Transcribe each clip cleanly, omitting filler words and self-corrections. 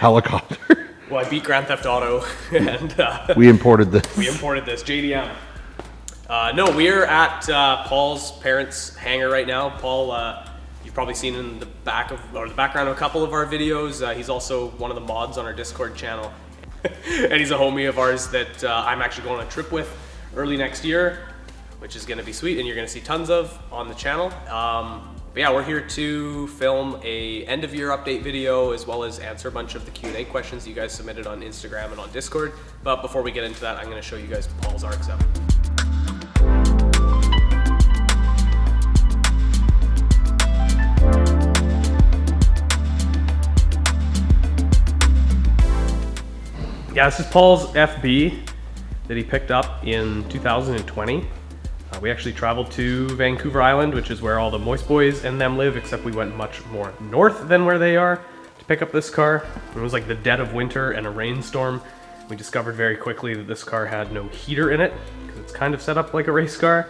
helicopter. Well, I beat Grand Theft Auto, and we imported this. We imported this JDM. No, we're at Paul's parents' hangar right now. Paul, you've probably seen in the back of, or the background of a couple of our videos. He's also one of the mods on our Discord channel, and he's a homie of ours that I'm actually going on a trip with early next year, which is going to be sweet, and you're going to see tons of on the channel. But yeah, we're here to film a end of year update video, as well as answer a bunch of the Q&A questions you guys submitted on Instagram and on Discord. But before we get into that, I'm going to show you guys Paul's RX-7. Yeah, this is Paul's FB that he picked up in 2020. We actually traveled to Vancouver Island, which is where all the Moist Boys and them live, except we went much more north than where they are to pick up this car. It was like the dead of winter and a rainstorm. We discovered very quickly that this car had no heater in it, because it's kind of set up like a race car.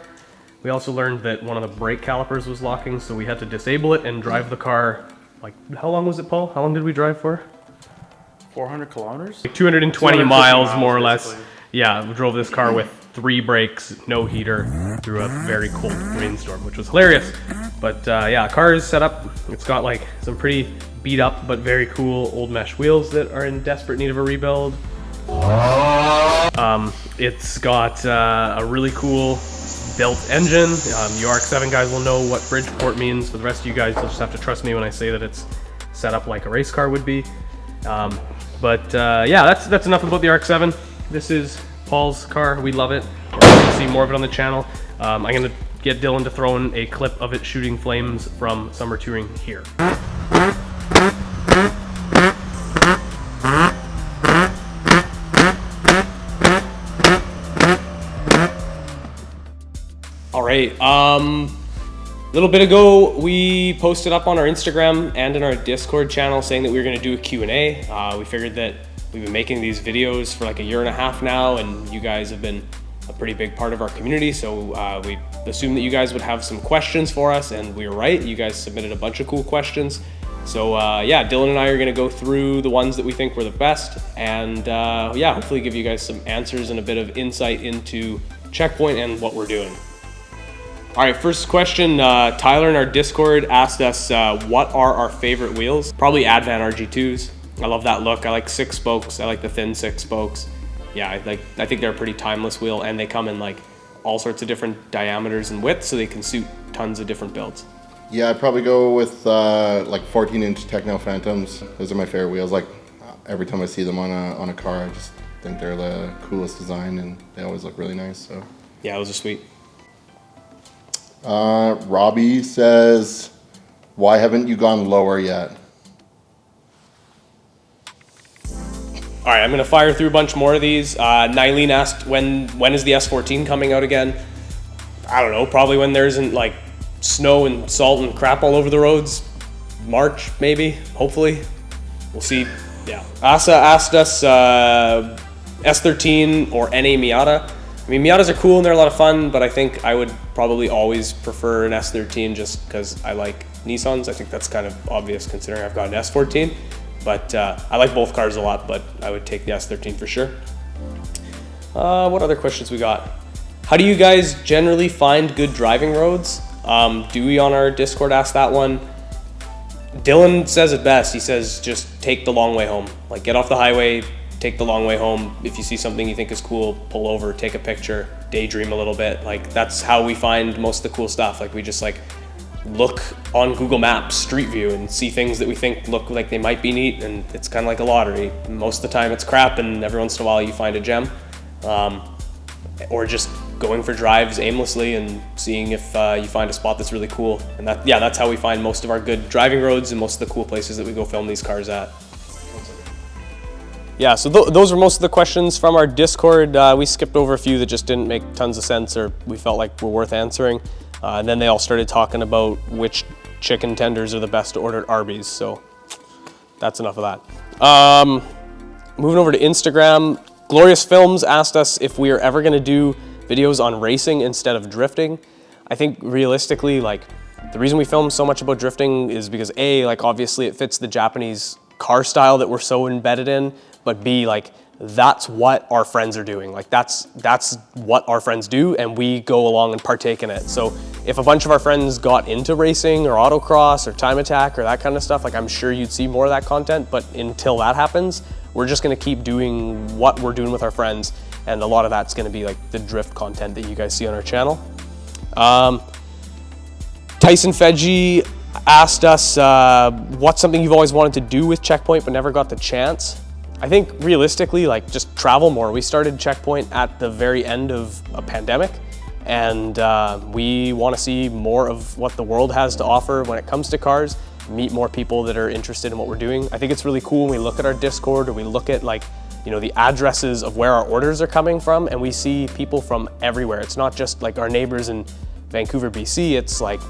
We also learned that one of the brake calipers was locking, so we had to disable it and drive the car, like, how long was it, Paul? How long did we drive for? 400 kilometers? Like 220 miles, more or less. Basically. Yeah, we drove this car with 3 brakes, no heater, through a very cold rainstorm, which was hilarious. But yeah, car is set up. It's got like some pretty beat up but very cool old mesh wheels that are in desperate need of a rebuild. It's got a really cool built engine. You RX-7 guys will know what Bridgeport means. For the rest of you guys, you'll just have to trust me when I say that it's set up like a race car would be. Yeah, that's enough about the RX-7. This is Paul's car. We love it. We're going to see more of it on the channel. I'm going to get Dylan to throw in a clip of it shooting flames from summer touring here. All right. A little bit ago, we posted up on our Instagram and in our Discord channel saying that we were going to do a Q&A. We figured that we've been making these videos for like a year and a half now, and you guys have been a pretty big part of our community, so we assumed that you guys would have some questions for us, and we were right. You guys submitted a bunch of cool questions. So yeah, Dylan and I are going to go through the ones that we think were the best, and yeah, hopefully give you guys some answers and a bit of insight into Checkpoint and what we're doing. All right, first question, Tyler in our Discord asked us what are our favorite wheels? Probably Advan RG2s. I love that look. I like 6 spokes. I like the thin 6 spokes. Yeah, I think they're a pretty timeless wheel, and they come in like all sorts of different diameters and widths, so they can suit tons of different builds. Yeah, I'd probably go with like 14-inch Techno Phantoms. Those are my favorite wheels. Like every time I see them on a car, I just think they're the coolest design, and they always look really nice. So yeah, those are sweet. Robbie says, why haven't you gone lower yet? All right, I'm gonna fire through a bunch more of these. Nylene asked, when is the S14 coming out again? I don't know, probably when there isn't like snow and salt and crap all over the roads. March, maybe, hopefully. We'll see. Yeah. Asa asked us S13 or NA Miata. I mean, Miatas are cool and they're a lot of fun, but I think I would probably always prefer an S13 just because I like Nissans. I think that's kind of obvious considering I've got an S14. But I like both cars a lot, but I would take the S13 for sure. What other questions we got? How do you guys generally find good driving roads? Dewey on our Discord asked that one. Dylan says it best. He says just take the long way home. Like get off the highway, take the long way home. If you see something you think is cool, pull over, take a picture, daydream a little bit. Like that's how we find most of the cool stuff. Like we just like look on Google Maps, Street View, and see things that we think look like they might be neat, and it's kind of like a lottery. Most of the time it's crap, and every once in a while you find a gem. Or just going for drives aimlessly and seeing if you find a spot that's really cool. And that's how we find most of our good driving roads and most of the cool places that we go film these cars at. Yeah, so those were most of the questions from our Discord. We skipped over a few that just didn't make tons of sense or we felt like were worth answering. And then they all started talking about which chicken tenders are the best to order at Arby's, so that's enough of that. Moving over to Instagram, Glorious Films asked us if we are ever gonna do videos on racing instead of drifting. I think realistically, like, the reason we film so much about drifting is because A, like obviously it fits the Japanese car style that we're so embedded in, but B, like, that's what our friends are doing. Like that's what our friends do, and we go along and partake in it. So if a bunch of our friends got into racing or autocross or time attack or that kind of stuff, like I'm sure you'd see more of that content, but until that happens, we're just gonna keep doing what we're doing with our friends, and a lot of that's gonna be like the drift content that you guys see on our channel. Tyson Fedji asked us, what's something you've always wanted to do with Checkpoint but never got the chance? I think realistically, like just travel more. We started Checkpoint at the very end of a pandemic, and we want to see more of what the world has to offer when it comes to cars, meet more people that are interested in what we're doing. I think it's really cool when we look at our Discord or we look at like, you know, the addresses of where our orders are coming from, and we see people from everywhere. It's not just like our neighbors in Vancouver, BC, it's like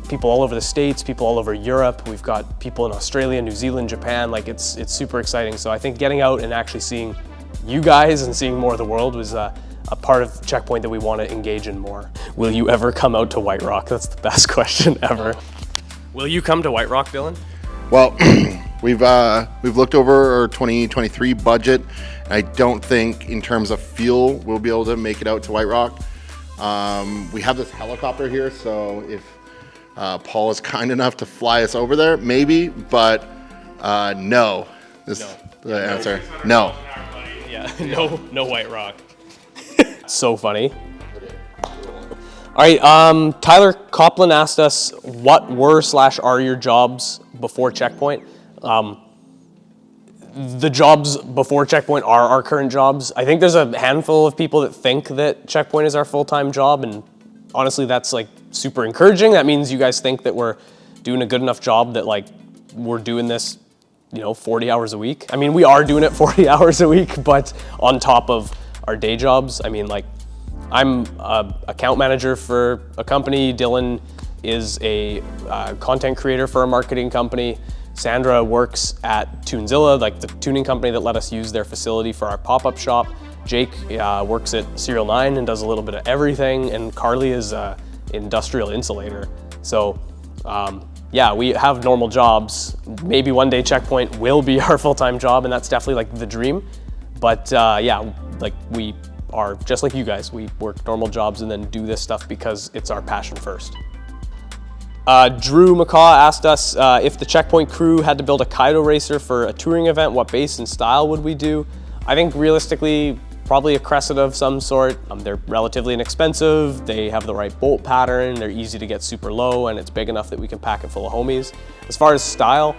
people all over the States, people all over Europe. We've got people in Australia, New Zealand, Japan. Like it's super exciting. So I think getting out and actually seeing you guys and seeing more of the world was a part of Checkpoint that we want to engage in more. Will you ever come out to White Rock? That's the best question ever. Will you come to White Rock, Dylan? Well, we've looked over our 2023 budget. I don't think in terms of fuel we'll be able to make it out to White Rock. We have this helicopter here, so if Paul is kind enough to fly us over there, maybe, but no. This is the answer. No. Yeah, no White Rock. So funny. All right, Tyler Copland asked us, what were/are your jobs before Checkpoint? The jobs before Checkpoint are our current jobs. I think there's a handful of people that think that Checkpoint is our full-time job, and honestly, that's like super encouraging. That means you guys think that we're doing a good enough job that like we're doing this, you know, 40 hours a week. I mean, we are doing it 40 hours a week, but on top of our day jobs. I mean, like, I'm a account manager for a company. Dylan is a content creator for a marketing company. Sandra works at Tunezilla, like the tuning company that let us use their facility for our pop-up shop. Jake works at Serial 9 and does a little bit of everything, and Carly is an industrial insulator. So yeah, we have normal jobs. Maybe one day Checkpoint will be our full-time job, and that's definitely like the dream. But yeah, like we are just like you guys. We work normal jobs and then do this stuff because it's our passion first. Drew McCaw asked us if the Checkpoint crew had to build a Kaido racer for a touring event, what base and style would we do? I think realistically, probably a Cressida of some sort. They're relatively inexpensive, they have the right bolt pattern, they're easy to get super low, and it's big enough that we can pack it full of homies. As far as style,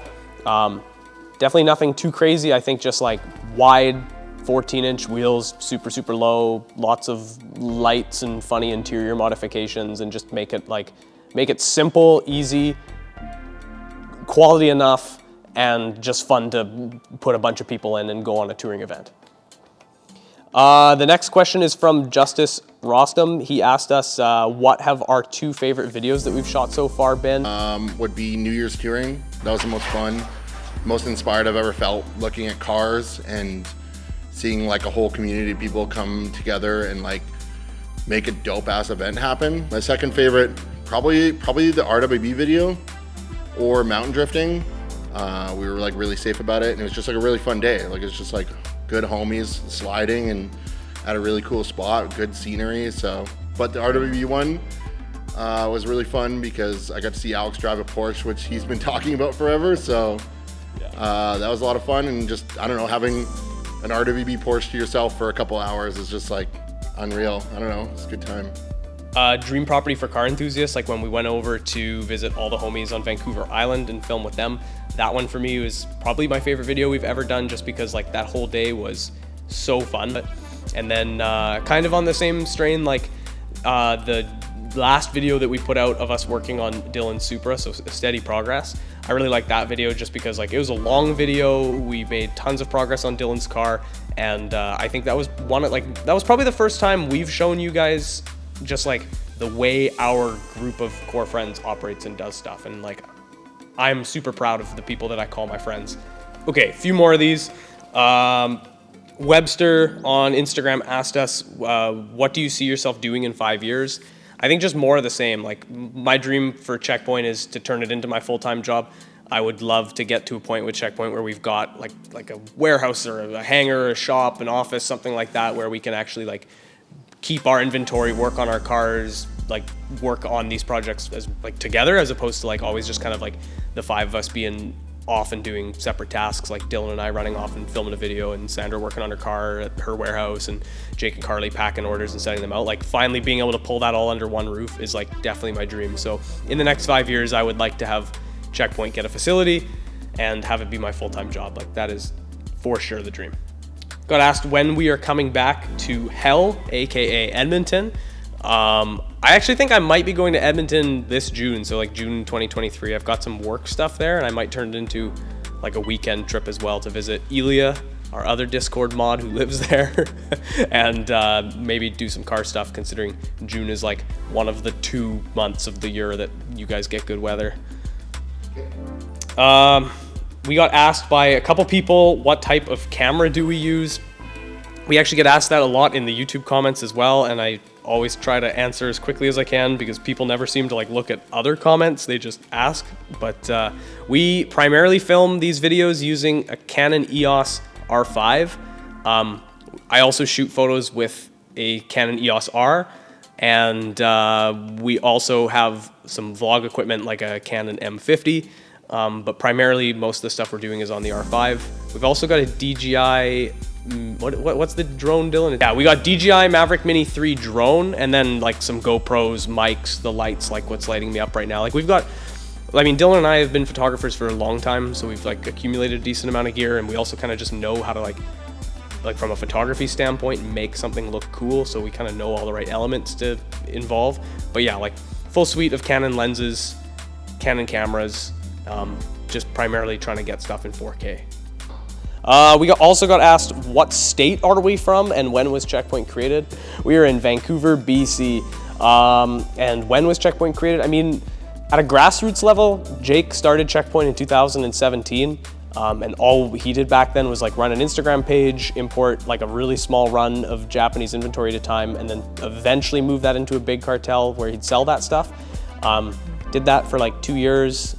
definitely nothing too crazy. I think just like wide 14-inch wheels, super low, lots of lights and funny interior modifications, and just make it simple, easy, quality enough, and just fun to put a bunch of people in and go on a touring event. The next question is from Justice Rostam. He asked us, what have our 2 favorite videos that we've shot so far been? Would be New Year's touring. That was the most fun, most inspired I've ever felt, looking at cars and seeing like a whole community of people come together and like make a dope ass event happen. My second favorite, probably the RWB video or mountain drifting. We were like really safe about it, and it was just like a really fun day. Like it's just like good homies sliding and at a really cool spot, good scenery. So, but the RWB one was really fun because I got to see Alex drive a Porsche, which he's been talking about forever. So that was a lot of fun, and just, I don't know, having an RWB Porsche to yourself for a couple hours is just like unreal. I don't know, it's a good time. Dream property for car enthusiasts, like when we went over to visit all the homies on Vancouver Island and film with them. That one for me was probably my favorite video we've ever done, just because like that whole day was so fun. And then kind of on the same strain, like the last video that we put out of us working on Dylan's Supra, so Steady Progress. I really like that video just because like it was a long video. We made tons of progress on Dylan's car, and I think that was that was probably the first time we've shown you guys just like the way our group of core friends operates and does stuff. And like, I'm super proud of the people that I call my friends. Okay, a few more of these. Webster on Instagram asked us, what do you see yourself doing in 5 years? I think just more of the same. Like, my dream for Checkpoint is to turn it into my full-time job. I would love to get to a point with Checkpoint where we've got like a warehouse or a hangar, or a shop, an office, something like that, where we can actually like keep our inventory, work on our cars, like work on these projects as like together, as opposed to like always just kind of like the five of us being off and doing separate tasks, like Dylan and I running off and filming a video, and Sandra working on her car at her warehouse, and Jake and Carly packing orders and setting them out. Like finally being able to pull that all under one roof is like definitely my dream. So in the next 5 years, I would like to have Checkpoint get a facility and have it be my full-time job. Like that is for sure the dream. Got asked when we are coming back to Hell, aka Edmonton. I actually think I might be going to Edmonton this June, so like June 2023. I've got some work stuff there, and I might turn it into like a weekend trip as well to visit Elia, our other Discord mod who lives there, and maybe do some car stuff, considering June is like one of the 2 months of the year that you guys get good weather. We got asked by a couple people, what type of camera do we use? We actually get asked that a lot in the YouTube comments as well, and I always try to answer as quickly as I can because people never seem to like look at other comments, they just ask. But we primarily film these videos using a Canon EOS R5. I also shoot photos with a Canon EOS R, and we also have some vlog equipment like a Canon M50. But primarily most of the stuff we're doing is on the R5. We've also got a DJI, what's the drone, Dylan? Yeah, we got DJI Maverick Mini 3 drone, and then like some GoPros, mics, the lights, like what's lighting me up right now. Like we've got, I mean, Dylan and I have been photographers for a long time, so we've like accumulated a decent amount of gear, and we also kind of just know how to like from a photography standpoint, make something look cool. So we kind of know all the right elements to involve. But yeah, like full suite of Canon lenses, Canon cameras, just primarily trying to get stuff in 4K. We also got asked what state are we from and when was Checkpoint created. We are in Vancouver, BC. And when was Checkpoint created? I mean, at a grassroots level, Jake started Checkpoint in 2017. And all he did back then was like run an Instagram page, import like a really small run of Japanese inventory at a time, and then eventually move that into a big cartel where he'd sell that stuff. Did that for like 2 years,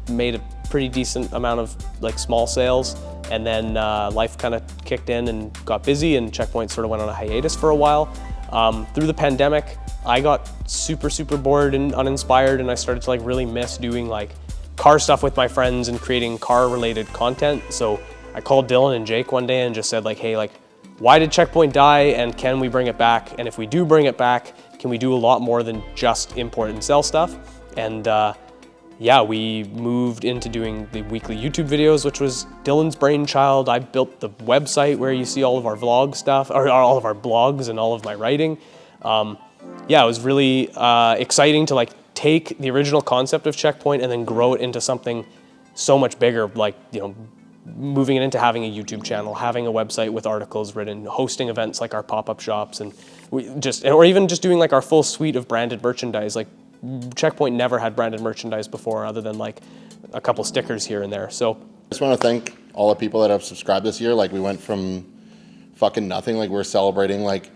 made a pretty decent amount of like small sales, and then life kind of kicked in and got busy, and Checkpoint sort of went on a hiatus for a while. Through the pandemic, I got super bored and uninspired, and I started to like really miss doing like car stuff with my friends and creating car related content. So I called Dylan and Jake one day and just said like, hey, like, why did Checkpoint die, and can we bring it back? And if we do bring it back, can we do a lot more than just import and sell stuff? And yeah, we moved into doing the weekly YouTube videos, which was Dylan's brainchild. I built the website where you see all of our vlog stuff, or all of our blogs and all of my writing. Yeah, it was really exciting to like take the original concept of Checkpoint and then grow it into something so much bigger, like, you know, moving it into having a YouTube channel, having a website with articles written, hosting events like our pop-up shops, and or even just doing like our full suite of branded merchandise. Like Checkpoint never had branded merchandise before, other than like a couple stickers here and there. So I just want to thank all the people that have subscribed this year. Like we went from fucking nothing, like we're celebrating like,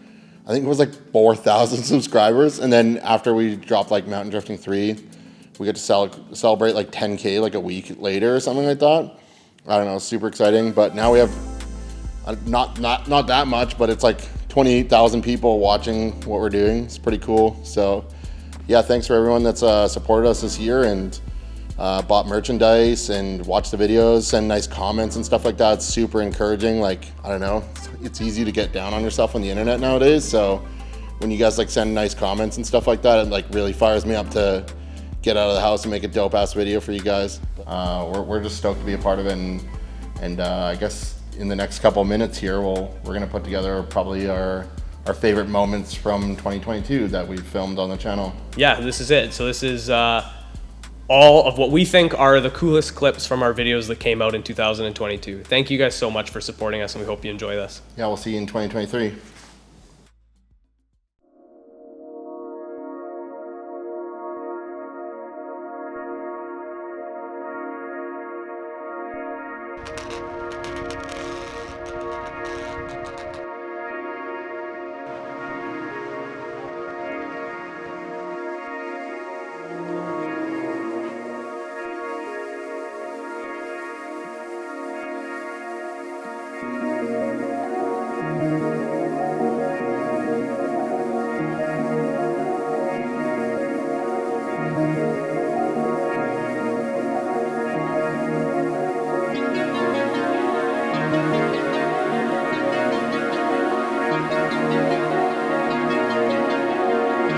I think it was like 4,000 subscribers. And then after we dropped like Mountain Drifting 3, we get to celebrate like 10K like a week later or something like that. I don't know, super exciting. But now we have not that much, but it's like 28,000 people watching what we're doing. It's pretty cool. So yeah, thanks for everyone that's supported us this year and bought merchandise and watched the videos, send nice comments and stuff like that. It's super encouraging. Like, I don't know, it's easy to get down on yourself on the internet nowadays. So when you guys like send nice comments and stuff like that, it like really fires me up to get out of the house and make a dope ass video for you guys. We're just stoked to be a part of it, and I guess in the next couple of minutes here, we're gonna put together probably our favorite moments from 2022 that we've filmed on the channel. Yeah, this is it. So this is all of what we think are the coolest clips from our videos that came out in 2022. Thank you guys so much for supporting us, and we hope you enjoy this. Yeah, we'll see you in 2023.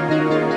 Bye.